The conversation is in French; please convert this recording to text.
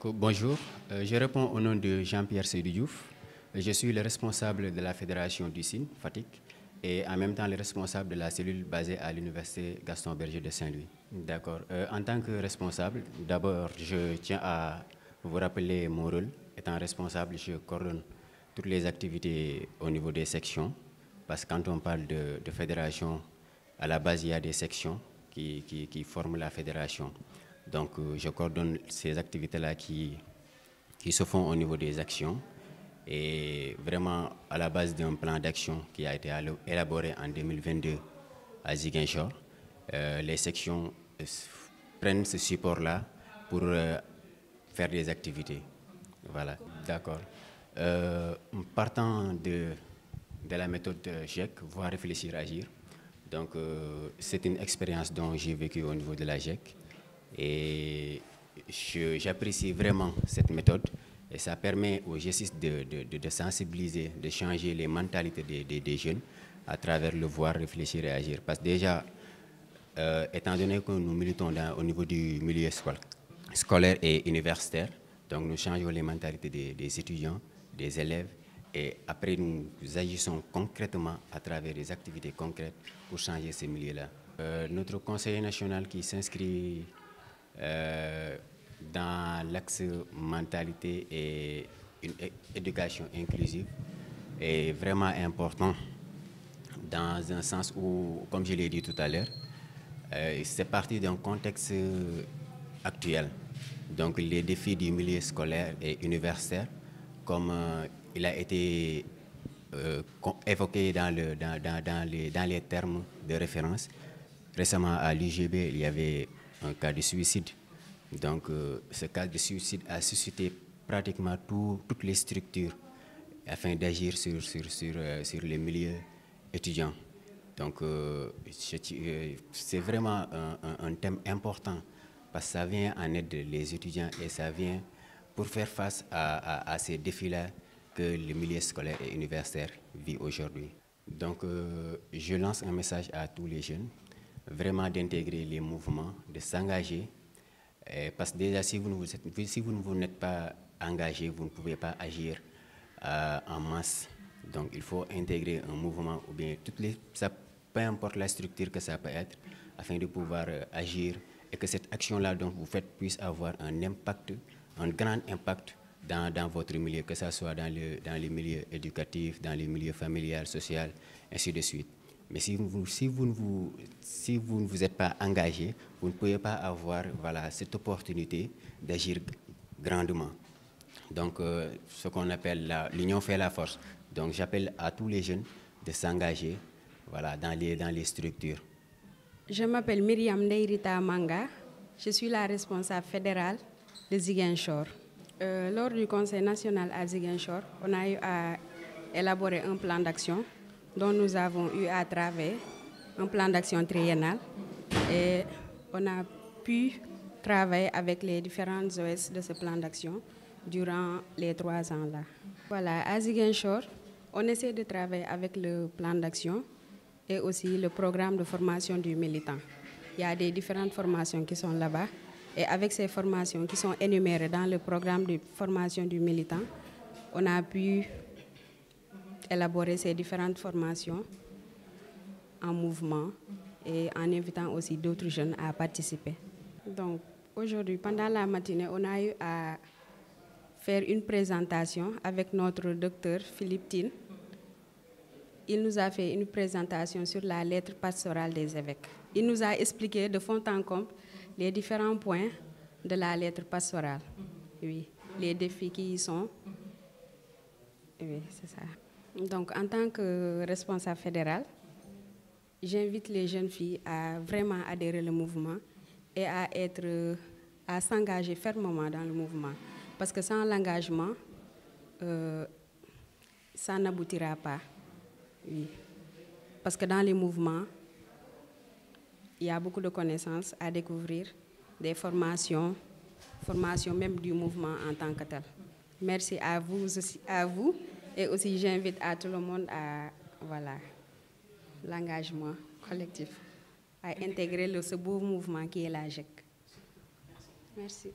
Donc bonjour, je réponds au nom de Jean-Pierre Seydou Diouf. Je suis le responsable de la fédération du SIN, Fatick, et en même temps le responsable de la cellule basée à l'université Gaston Berger de Saint-Louis. D'accord. En tant que responsable, d'abord je tiens à vous rappeler mon rôle. Étant responsable, je coordonne toutes les activités au niveau des sections, parce que quand on parle de fédération, à la base il y a des sections qui forment la fédération. Donc je coordonne ces activités-là qui se font au niveau des actions et vraiment à la base d'un plan d'action qui a été élaboré en 2022 à Ziguinchor. Les sections prennent ce support-là pour faire des activités. Voilà, d'accord. Partant de la méthode GIEC, voir, réfléchir, agir. Donc c'est une expérience dont j'ai vécu au niveau de la GIEC. Et j'apprécie vraiment cette méthode et ça permet aux gestistes de sensibiliser, de changer les mentalités des jeunes à travers le voir, réfléchir et agir. Parce que déjà, étant donné que nous militons au niveau du milieu scolaire et universitaire, donc nous changeons les mentalités des étudiants, des élèves et après nous agissons concrètement à travers des activités concrètes pour changer ces milieux-là. Notre conseiller national qui s'inscrit dans l'axe mentalité et une éducation inclusive est vraiment important dans un sens où, comme je l'ai dit tout à l'heure, c'est parti d'un contexte actuel. Donc les défis du milieu scolaire et universitaire, comme il a été évoqué dans les termes de référence. Récemment à l'UGB, il y avait un cas de suicide. Donc ce cas de suicide a suscité pratiquement toutes les structures afin d'agir sur les milieux étudiants. Donc c'est vraiment un thème important parce que ça vient en aide les étudiants et ça vient pour faire face à ces défis-là que le milieu scolaire et universitaire vit aujourd'hui. Donc je lance un message à tous les jeunes, vraiment d'intégrer les mouvements, de s'engager, parce que déjà si vous ne vous n'êtes pas engagé, vous ne pouvez pas agir en masse. Donc il faut intégrer un mouvement ou bien peu importe la structure que ça peut être, afin de pouvoir agir et que cette action-là dont vous faites puisse avoir un impact, un grand impact dans votre milieu, que ce soit dans les milieux éducatifs, dans les milieux familial, social, ainsi de suite. Mais si vous ne vous êtes pas engagé, vous ne pouvez pas avoir cette opportunité d'agir grandement. Donc, ce qu'on appelle l'union fait la force. Donc, j'appelle à tous les jeunes de s'engager dans les structures. Je m'appelle Myriam Ndeirita Manga. Je suis la responsable fédérale de Ziguinchor. Lors du Conseil national à Ziguinchor, on a eu à élaborer un plan d'action dont nous avons eu à travailler, un plan d'action triennal. Et on a pu travailler avec les différentes OS de ce plan d'action durant les 3 ans-là. Voilà, à Ziguinchor, on essaie de travailler avec le plan d'action et aussi le programme de formation du militant. Il y a des différentes formations qui sont là-bas. Et avec ces formations qui sont énumérées dans le programme de formation du militant, on a pu élaborer ces différentes formations en mouvement et en invitant aussi d'autres jeunes à participer. Donc aujourd'hui, pendant la matinée, on a eu à faire une présentation avec notre docteur Philippe Tine. Il nous a fait une présentation sur la lettre pastorale des évêques. Il nous a expliqué de fond en comble les différents points de la lettre pastorale. Oui, les défis qui y sont. Oui, c'est ça. Donc, en tant que responsable fédéral, j'invite les jeunes filles à vraiment adhérer au mouvement et à s'engager fermement dans le mouvement. Parce que sans l'engagement, ça n'aboutira pas. Oui. Parce que dans les mouvements, il y a beaucoup de connaissances à découvrir, des formations même du mouvement en tant que tel. Merci à vous aussi, et aussi j'invite à tout le monde à l'engagement collectif, à intégrer ce beau mouvement qui est la GIEC. Merci.